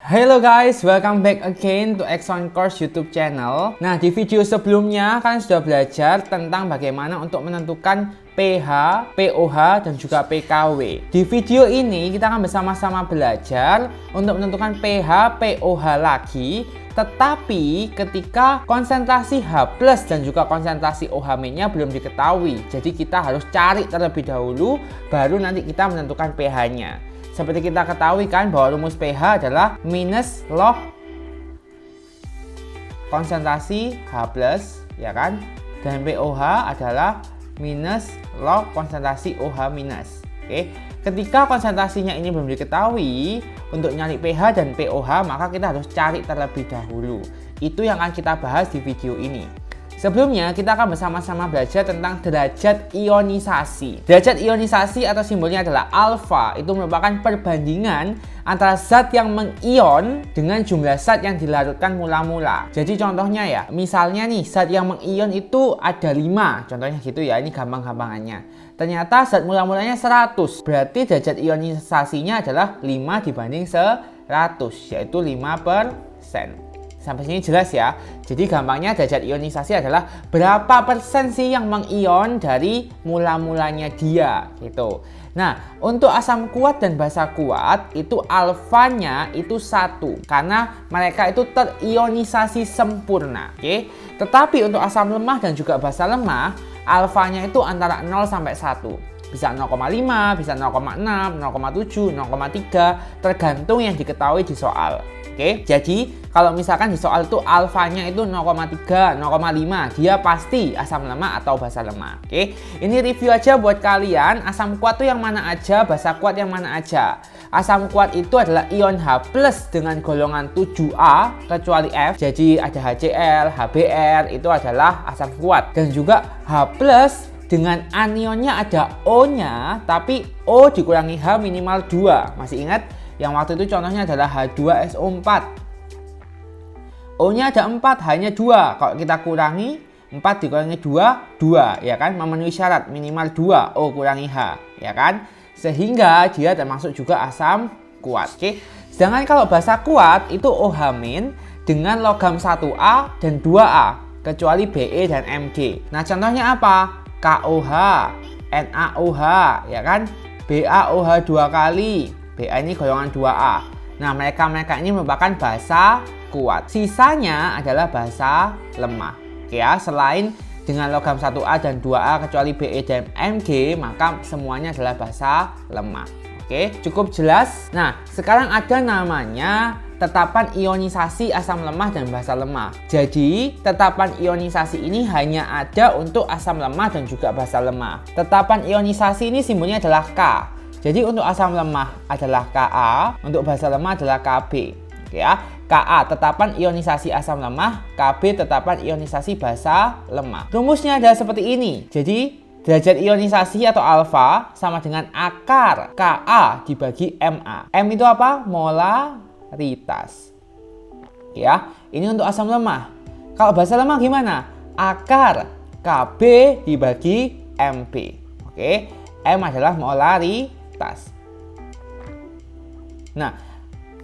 Hello guys, welcome back again to Exxon Course YouTube channel. Nah, di video sebelumnya kalian sudah belajar tentang bagaimana untuk menentukan pH, pOH, dan juga pKw. Di video ini kita akan bersama-sama belajar untuk menentukan pH, pOH lagi, tetapi ketika konsentrasi H+ dan juga konsentrasi OH- belum diketahui. Jadi kita harus cari terlebih dahulu, baru nanti kita menentukan pH-nya. Seperti kita ketahui kan bahwa rumus pH adalah minus log konsentrasi H+, ya kan? Dan pOH adalah minus log konsentrasi OH-. Oke. Ketika konsentrasinya ini belum diketahui, untuk nyari pH dan pOH maka kita harus cari terlebih dahulu. Itu yang akan kita bahas di video ini. Sebelumnya kita akan bersama-sama belajar tentang derajat ionisasi. Derajat ionisasi atau simbolnya adalah alfa. Itu merupakan perbandingan antara zat yang mengion dengan jumlah zat yang dilarutkan mula-mula. Jadi contohnya ya, misalnya nih zat yang mengion itu ada 5. Contohnya gitu ya, ini gampang-gampangannya. Ternyata zat mula-mulanya 100. Berarti derajat ionisasinya adalah 5 dibanding 100, yaitu 5%. Sampai sini jelas ya. Jadi gampangnya derajat ionisasi adalah berapa persen sih yang mengion dari mula-mulanya dia gitu. Nah, untuk asam kuat dan basa kuat itu alfanya itu 1 karena mereka itu terionisasi sempurna, oke? Tetapi untuk asam lemah dan juga basa lemah, alfanya itu antara 0 sampai 1. Bisa 0,5, bisa 0,6, 0,7, 0,3 tergantung yang diketahui di soal. Oke, jadi kalau misalkan di soal itu alfanya itu 0,3, 0,5, dia pasti asam lemah atau basa lemah. Oke, ini review aja buat kalian. Asam kuat itu yang mana aja, basa kuat yang mana aja. Asam kuat itu adalah ion H+ dengan golongan 7A kecuali F. Jadi ada HCl, HBr itu adalah asam kuat. Dan juga H+ dengan anionnya ada O-nya, tapi O dikurangi H minimal 2. Masih ingat? Yang waktu itu contohnya adalah H2SO4. O-nya ada 4, H-nya 2. Kalau kita kurangi 4 dikurangi 2, 2, ya kan? Memenuhi syarat minimal 2 O kurangi H, ya kan? Sehingga dia termasuk juga asam kuat. Oke. Sedangkan kalau basa kuat itu OH- dengan logam 1A dan 2A, kecuali Be dan Mg. Nah, contohnya apa? KOH, NaOH, ya kan? BaOH 2 kali. Ba ini golongan 2A. Nah, mereka ini merupakan basa kuat. Sisanya adalah basa lemah. Oke ya, selain dengan logam 1A dan 2A kecuali Be dan Mg, maka semuanya adalah basa lemah. Oke, cukup jelas. Nah, sekarang ada namanya tetapan ionisasi asam lemah dan basa lemah. Jadi, tetapan ionisasi ini hanya ada untuk asam lemah dan juga basa lemah. Tetapan ionisasi ini simbolnya adalah K. Jadi untuk asam lemah adalah Ka, untuk basa lemah adalah Kb. Oke ya, Ka tetapan ionisasi asam lemah, Kb tetapan ionisasi basa lemah. Rumusnya adalah seperti ini. Jadi derajat ionisasi atau alfa sama dengan akar Ka dibagi Ma. M itu apa? Molaritas. Ya, ini untuk asam lemah. Kalau basa lemah gimana? Akar Kb dibagi Mb. Oke, M adalah molaritas. Nah,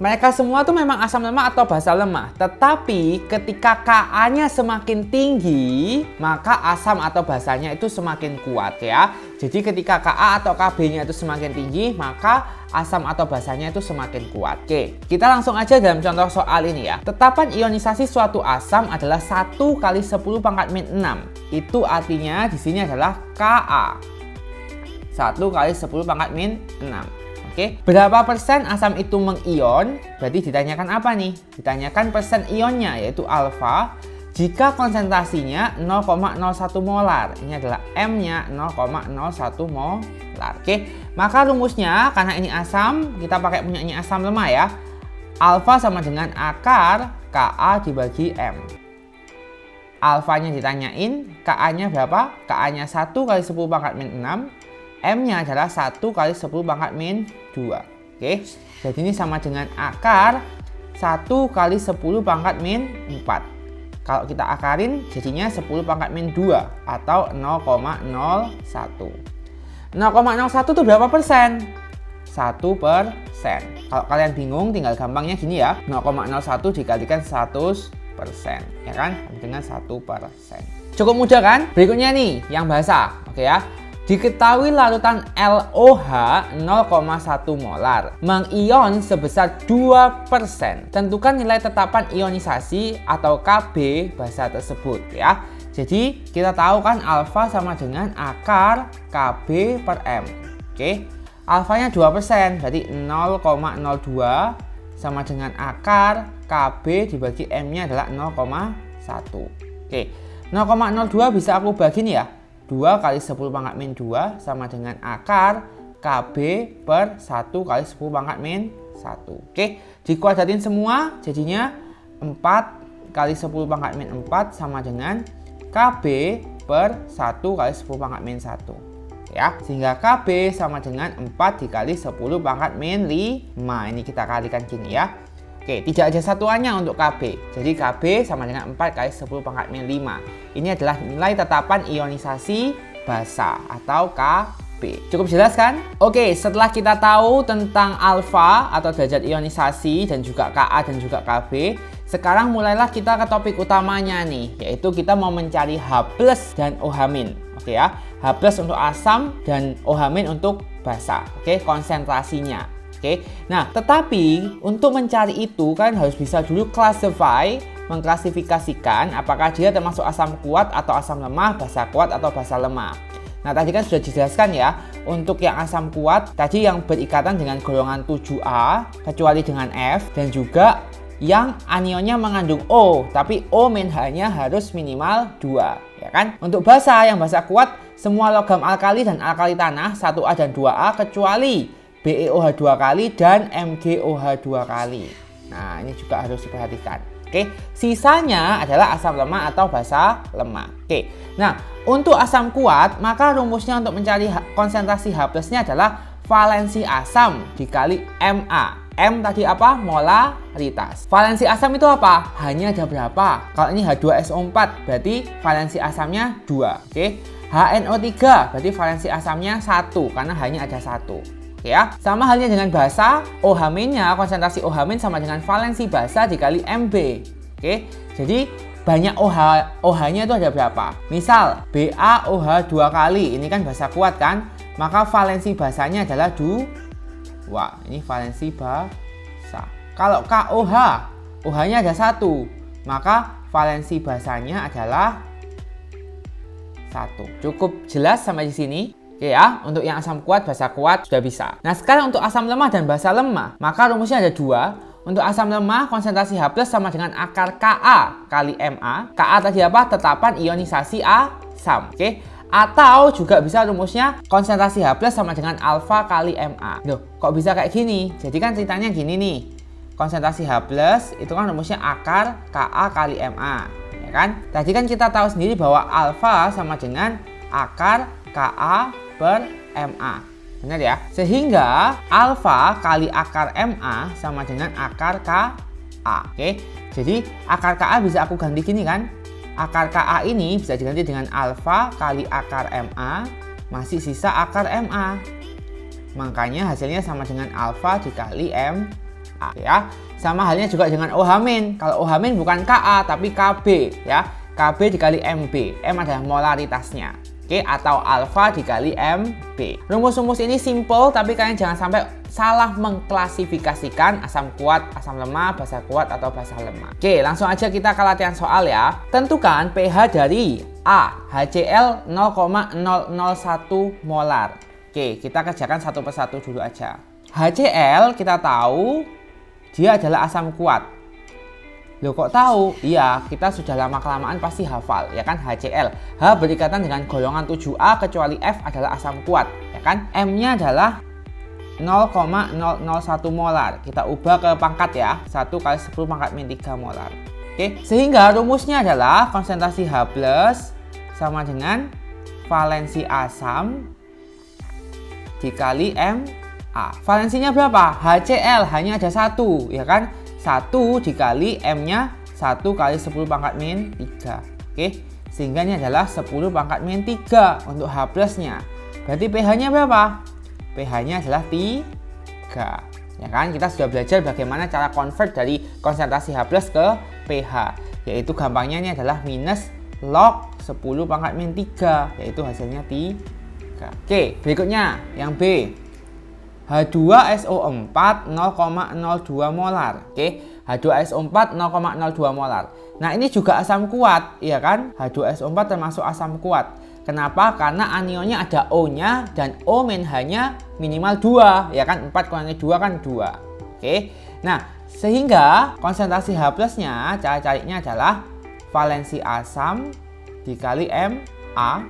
mereka semua tuh memang asam lemah atau basa lemah. Tetapi ketika Ka-nya semakin tinggi, maka asam atau basanya itu semakin kuat ya. Jadi ketika Ka atau Kb-nya itu semakin tinggi, maka asam atau basanya itu semakin kuat. Oke, kita langsung aja dalam contoh soal ini ya. Tetapan ionisasi suatu asam adalah 1 kali 10 pangkat min 6. Itu artinya di sini adalah Ka. 1 kali 10 pangkat min 6. Oke, berapa persen asam itu mengion? Berarti ditanyakan apa nih? Ditanyakan persen ionnya, yaitu alfa. Jika konsentrasinya 0,01 molar. Ini adalah M-nya 0,01 molar. Oke, maka rumusnya karena ini asam, kita pakai punyanya asam lemah ya. Alfa sama dengan akar Ka dibagi M. Alfanya ditanyain, Ka-nya berapa? Ka-nya 1 kali 10 pangkat min 6. M-nya adalah 1 kali 10 pangkat min 2. Oke, jadi ini sama dengan akar 1 kali 10 pangkat min 4. Kalau kita akarin jadinya 10 pangkat min 2 atau 0,01. 0,01 itu berapa persen? 1%. Kalau kalian bingung, tinggal gampangnya gini ya. 0,01 dikalikan 100%, ya kan? Dengan 1%. Cukup mudah kan? Berikutnya nih, yang bahasa. Oke ya. Diketahui larutan LOH 0,1 molar mengion sebesar 2%. Tentukan nilai tetapan ionisasi atau Kb basa tersebut ya. Jadi kita tahu kan alfa sama dengan akar Kb per M. Oke. Alfanya 2%, berarti 0,02 sama dengan akar Kb dibagi M-nya adalah 0,1. Oke. 0,02 bisa aku bagi nih ya. 2 kali 10 pangkat min 2 sama dengan akar Kb per 1 kali 10 pangkat min 1. Oke, dikuadratin semua jadinya 4 kali 10 pangkat min 4 sama dengan Kb per 1 kali 10 pangkat min 1. Ya, sehingga Kb sama dengan 4 dikali 10 pangkat min 5. Ini kita kalikan gini ya. Oke, tidak ada satuannya untuk Kb. Jadi Kb sama dengan 4 kali 10 pangkat min 5. Ini adalah nilai tetapan ionisasi basa atau Kb. Cukup jelas kan? Oke, setelah kita tahu tentang alfa atau derajat ionisasi dan juga Ka dan juga Kb, sekarang mulailah kita ke topik utamanya nih, yaitu kita mau mencari H+ dan OH-. Oke ya, H+ untuk asam dan OH- untuk basa. Oke, konsentrasinya. Oke, nah tetapi untuk mencari itu kan harus bisa dulu mengklasifikasikan apakah dia termasuk asam kuat atau asam lemah, basa kuat atau basa lemah. Nah tadi kan sudah dijelaskan ya, untuk yang asam kuat tadi yang berikatan dengan golongan 7A kecuali dengan F, dan juga yang anionnya mengandung O, tapi O min H-nya harus minimal 2, ya kan? Untuk basa, yang basa kuat semua logam alkali dan alkali tanah 1A dan 2A kecuali BeOH 2 kali dan MgOH 2 kali. Nah, ini juga harus diperhatikan. Oke, sisanya adalah asam lemah atau basa lemah. Oke, nah untuk asam kuat, maka rumusnya untuk mencari konsentrasi H+-nya adalah valensi asam dikali Ma. M tadi apa? Molaritas. Valensi asam itu apa? Hanya ada berapa? Kalau ini H2SO4, berarti valensi asamnya 2. Oke, HNO3, berarti valensi asamnya 1, karena hanya ada 1. Ya, sama halnya dengan basa, OH-nya konsentrasi OH- sama dengan valensi basa dikali Mb. Oke, jadi banyak OH-nya itu ada berapa? Misal BaOH 2 kali, ini kan basa kuat kan? Maka valensi basanya adalah 2. Ini valensi basa. Kalau KOH, OH-nya ada 1, maka valensi basanya adalah 1. Cukup jelas sampai di sini? Oke ya, untuk yang asam kuat, basa kuat sudah bisa. Nah sekarang untuk asam lemah dan basa lemah, maka rumusnya ada 2. Untuk asam lemah, konsentrasi H+ sama dengan akar Ka kali Ma. Ka tadi apa? Tetapan ionisasi asam. Oke. Atau juga bisa rumusnya konsentrasi H+ sama dengan alfa kali Ma. Loh, kok bisa kayak gini? Jadi kan ceritanya gini nih. Konsentrasi H+ itu kan rumusnya akar Ka kali Ma. Ya kan? Tadi kan kita tahu sendiri bahwa alfa sama dengan akar Ka per Ma. Benar ya? Sehingga alfa kali akar Ma sama dengan akar Ka. Oke. Jadi akar Ka bisa aku ganti gini kan? Akar Ka ini bisa diganti dengan alfa kali akar Ma, masih sisa akar Ma. Makanya hasilnya sama dengan alfa dikali Ma. Ya. Sama halnya juga dengan OH-. Kalau OH- bukan Ka tapi Kb ya. Kb dikali Mb. M adalah molaritasnya. Oke, atau alfa dikali Mb. Rumus-rumus ini simple, tapi kalian jangan sampai salah mengklasifikasikan asam kuat, asam lemah, basa kuat, atau basa lemah. Oke, langsung aja kita ke latihan soal ya. Tentukan pH dari A, HCl 0,001 molar. Oke, kita kerjakan satu persatu dulu aja. HCl kita tahu dia adalah asam kuat. Loh kok tahu? Iya, kita sudah lama-kelamaan pasti hafal, ya kan? HCl. H berikatan dengan golongan 7A kecuali F adalah asam kuat, ya kan? M-nya adalah 0,001 molar. Kita ubah ke pangkat ya, 1 kali 10 pangkat min 3 molar. Oke, sehingga rumusnya adalah konsentrasi H+ sama dengan valensi asam dikali Ma. Valensinya berapa? HCl hanya ada 1, ya kan? 1 dikali M-nya 1 kali 10 pangkat min 3. Oke, sehingga ini adalah 10 pangkat min 3 untuk H+-nya. Berarti pH-nya berapa? pH-nya adalah 3. Ya kan, kita sudah belajar bagaimana cara convert dari konsentrasi H+ ke pH. Yaitu gampangnya ini adalah minus log 10 pangkat min 3, yaitu hasilnya 3. Oke, berikutnya yang B. H2SO4 0,02 molar. Oke, H2SO4 0,02 molar. Nah, ini juga asam kuat, ya kan? H2SO4 termasuk asam kuat. Kenapa? Karena anionnya ada O-nya dan O min H-nya minimal 2, ya kan? 4 kurangi 2 kan 2. Oke. Nah, sehingga konsentrasi H+-nya cara carinya adalah valensi asam dikali Ma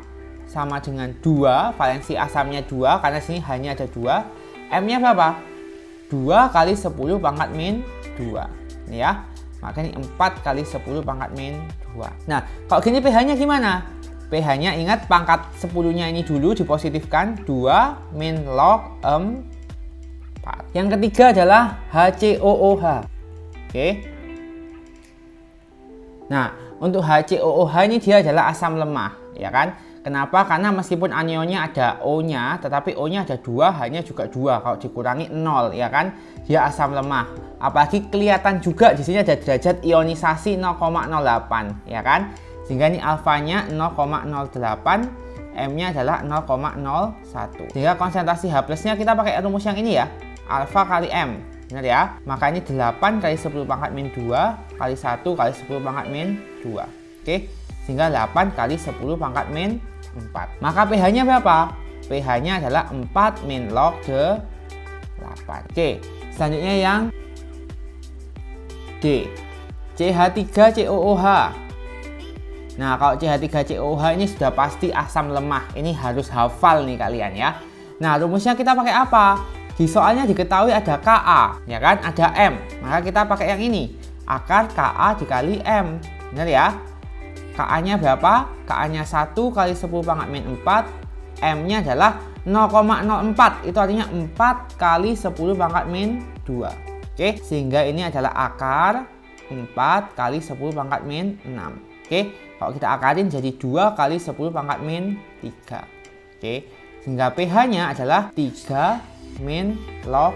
sama dengan 2, valensi asamnya 2 karena sini hanya ada 2. M-nya berapa? 2 kali 10 pangkat min 2. Ini ya. Maka ini 4 kali 10 pangkat min 2. Nah, kalau gini pH-nya gimana? pH-nya ingat pangkat 10-nya ini dulu dipositifkan 2 min log 4. Yang ketiga adalah HCOOH. Oke. Nah, untuk HCOOH ini dia adalah asam lemah, ya kan? Kenapa? Karena meskipun anionnya ada O-nya, tetapi O-nya ada 2, H-nya juga 2. Kalau dikurangi 0, ya kan? Dia asam lemah. Apalagi kelihatan juga di sini ada derajat ionisasi 0,08, ya kan? Sehingga ini alfanya 0,08, M-nya adalah 0,01. Sehingga konsentrasi H+-nya kita pakai rumus yang ini ya, alfa kali M. Benar ya? Maka ini 8 kali 10 pangkat min 2 kali 1 kali 10 pangkat min 2. Oke? Sehingga 8 kali 10 pangkat min 4. Maka pH-nya berapa? pH-nya adalah 4 min log 8. Oke, selanjutnya yang D. CH3COOH. Nah, kalau CH3COOH ini sudah pasti asam lemah. Ini harus hafal nih kalian ya. Nah, rumusnya kita pakai apa? Di soalnya diketahui ada Ka, ya kan? Ada M. Maka kita pakai yang ini. Akar Ka dikali M. Benar ya? Ka-nya berapa? Ka-nya 1 kali 10 pangkat min 4. M-nya adalah 0,04. Itu artinya 4 kali 10 pangkat min 2. Oke, sehingga ini adalah akar 4 kali 10 pangkat min 6. Oke, kalau kita akarin jadi 2 kali 10 pangkat min 3. Oke, sehingga pH-nya adalah 3 min log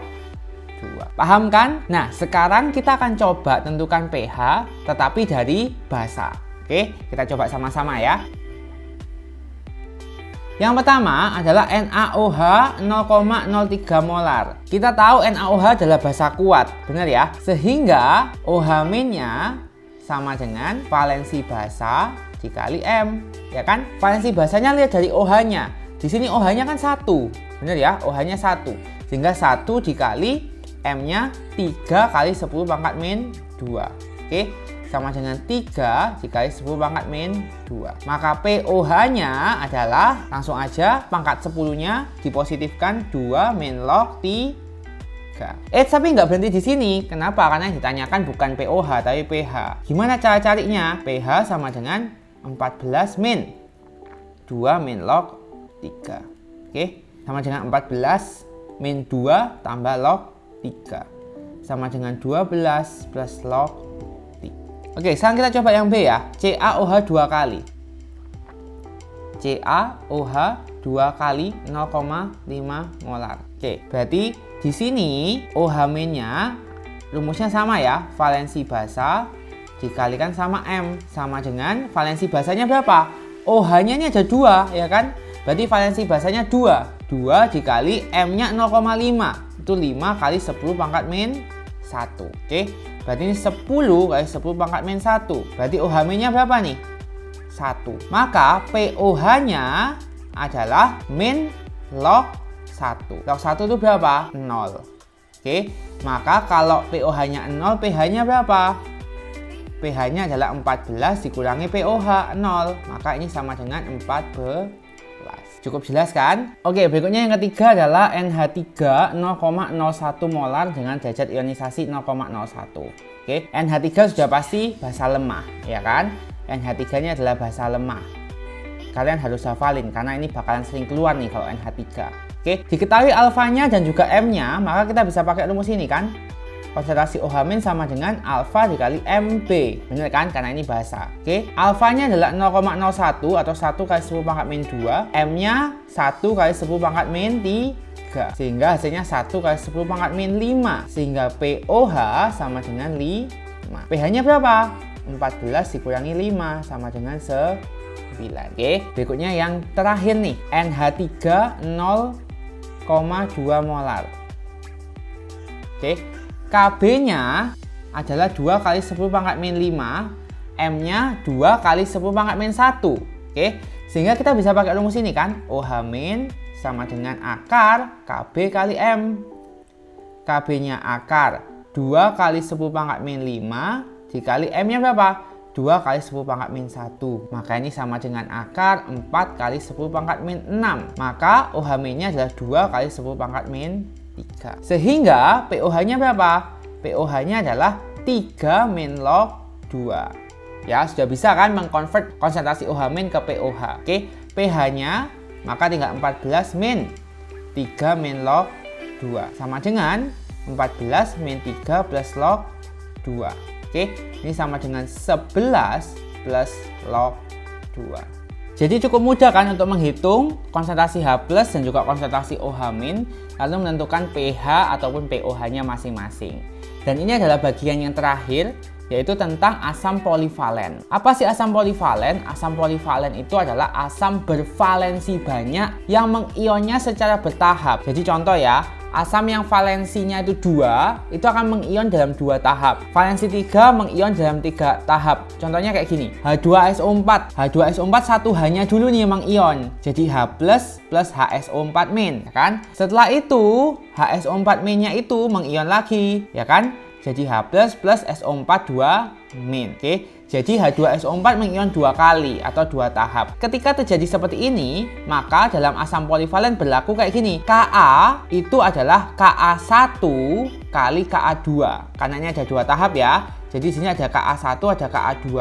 2. Paham kan? Nah, sekarang kita akan coba tentukan pH tetapi dari basa. Oke, kita coba sama-sama ya. Yang pertama adalah NaOH 0,03 molar. Kita tahu NaOH adalah basa kuat, benar ya? Sehingga OH-nya sama dengan valensi basa dikali M, ya kan? Valensi basanya lihat dari OH-nya. Di sini OH-nya kan 1, benar ya? OH-nya 1. Sehingga 1 dikali M-nya 3 kali 10 pangkat min 2. Oke, sama dengan 3 dikali 10 pangkat min 2. Maka POH-nya adalah, langsung aja pangkat 10-nya dipositifkan 2 min log 3. Tapi nggak berhenti di sini. Kenapa? Karena yang ditanyakan bukan POH tapi pH. Gimana cara carinya? pH sama dengan 14 min 2 min log 3. Oke, sama dengan 14 min 2 tambah log 3. Sama dengan 12 plus log 3. Oke, sekarang kita coba yang B ya. CaOH 2 kali. CaOH 2 kali 0,5 molar. Oke, berarti di sini OH-nya rumusnya sama ya, valensi basa dikalikan sama M sama dengan valensi basanya berapa? OH-nya ini ada 2 ya kan? Berarti valensi basanya 2. 2 dikali M-nya 0,5. Itu 5 kali 10 pangkat min 1. Oke. Berarti ini 10 kali 10 pangkat min 1. Berarti OH-nya berapa nih? 1. Maka POH-nya adalah min log 1. Log 1 itu berapa? 0. Oke. Maka kalau POH-nya 0, pH-nya berapa? pH-nya adalah 14 dikurangi POH 0. Maka ini sama dengan 14. Cukup jelas kan? Oke, berikutnya yang ketiga adalah NH3 0,01 molar dengan derajat ionisasi 0,01. Oke, NH3 sudah pasti basa lemah, ya kan? NH3-nya adalah basa lemah. Kalian harus hafalin karena ini bakalan sering keluar nih kalau NH3. Oke, diketahui alfanya dan juga M-nya, maka kita bisa pakai rumus ini kan? Konsentrasi OH- sama dengan alfa dikali MB. Benar kan? Karena ini basa. Oke. Alfanya adalah 0,01 atau 1 kali 10 pangkat min 2. M-nya 1 kali 10 pangkat min 3. 3. Sehingga hasilnya 1 kali 10 pangkat min 5. Sehingga POH sama dengan 5. pH-nya berapa? 14 dikurangi 5 sama dengan 9. Oke, berikutnya yang terakhir nih, NH3 0,2 molar. Oke, KB-nya adalah 2 kali 10 pangkat min 5, M-nya 2 kali 10 pangkat min 1. Oke, sehingga kita bisa pakai rumus ini kan, OH min sama dengan akar KB kali M. KB-nya akar 2 kali 10 pangkat min 5 dikali M-nya berapa? 2 kali 10 pangkat min 1. Maka ini sama dengan akar 4 kali 10 pangkat min 6. Maka OH min-nya adalah 2 kali 10 pangkat min 3. Sehingga POH-nya berapa? POH-nya adalah 3 min log 2. Ya, sudah bisa kan mengkonvert konsentrasi OH min ke POH. Oke, pH-nya maka tinggal 14 min 3 min log 2. Sama dengan 14 min 3 plus log 2. Oke, ini sama dengan 11 plus log 2. Jadi cukup mudah kan untuk menghitung konsentrasi H+ dan juga konsentrasi OH-, lalu menentukan pH ataupun POH-nya masing-masing. Dan ini adalah bagian yang terakhir, yaitu tentang asam polivalen. Apa sih asam polivalen? Asam polivalen itu adalah asam bervalensi banyak yang mengionnya secara bertahap. Jadi contoh ya, asam yang valensinya itu 2, itu akan mengion dalam 2 tahap. Valensi 3 mengion dalam 3 tahap. Contohnya kayak gini, H2SO4. H2SO4 satu H-nya dulu nih mengion. Jadi H+ plus HSO4-, ya kan? Setelah itu, HSO4- itu mengion lagi, ya kan? Jadi H+ plus SO4 2-. Oke. Jadi H2SO4 mengion 2 kali atau 2 tahap. Ketika terjadi seperti ini, maka dalam asam polivalen berlaku kayak gini. Ka itu adalah Ka1 kali Ka2. Karena ini ada 2 tahap ya. Jadi di sini ada Ka1, ada Ka2.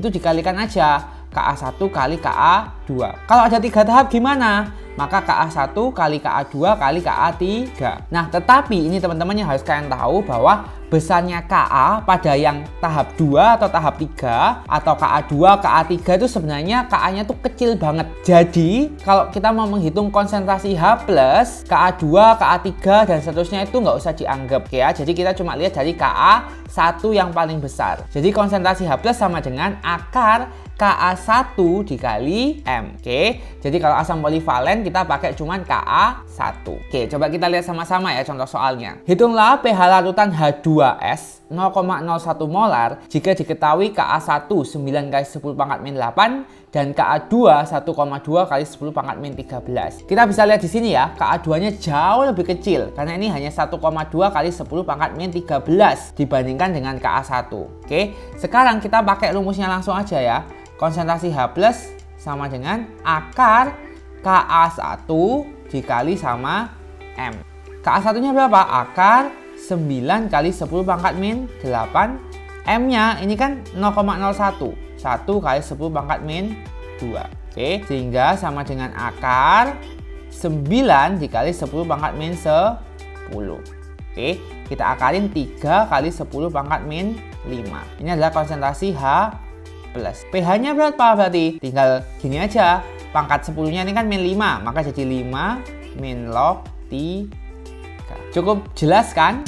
Itu dikalikan aja. Ka1 kali Ka2. Kalau ada 3 tahap gimana? Maka Ka1 kali Ka2 kali Ka3. Nah, tetapi ini teman-teman yang harus kalian tahu bahwa besarnya Ka pada yang tahap 2 atau tahap 3 atau Ka2, Ka3 itu sebenarnya Ka-nya tuh kecil banget. Jadi, kalau kita mau menghitung konsentrasi H+, Ka2, Ka3 dan seterusnya itu nggak usah dianggap ya. Jadi kita cuma lihat dari Ka1 yang paling besar. Jadi konsentrasi H+ sama dengan akar Ka1 dikali M. Oke, jadi kalau asam polivalen kita pakai cuman Ka1. Oke, coba kita lihat sama-sama ya contoh soalnya. Hitunglah pH larutan H2S 0,01 molar jika diketahui Ka1 9 kali 10 pangkat min 8 dan Ka2 1,2 kali 10 pangkat min 13. Kita bisa lihat di sini ya, Ka2-nya jauh lebih kecil karena ini hanya 1,2 kali 10 pangkat min 13 dibandingkan dengan Ka1. Oke, sekarang kita pakai rumusnya langsung aja ya. Konsentrasi H+ sama dengan akar Ka1 dikali sama M. Ka1-nya berapa? Akar 9 kali 10 pangkat min 8. M-nya ini kan 0,01. 1 kali 10 pangkat min 2. Oke, sehingga sama dengan akar 9 dikali 10 pangkat min 10. Oke, kita akarin 3 kali 10 pangkat min 5. Ini adalah konsentrasi H+. pH-nya berapa berarti? Tinggal gini aja. Pangkat 10-nya ini kan min 5, maka jadi 5 min log 3. Cukup jelas kan?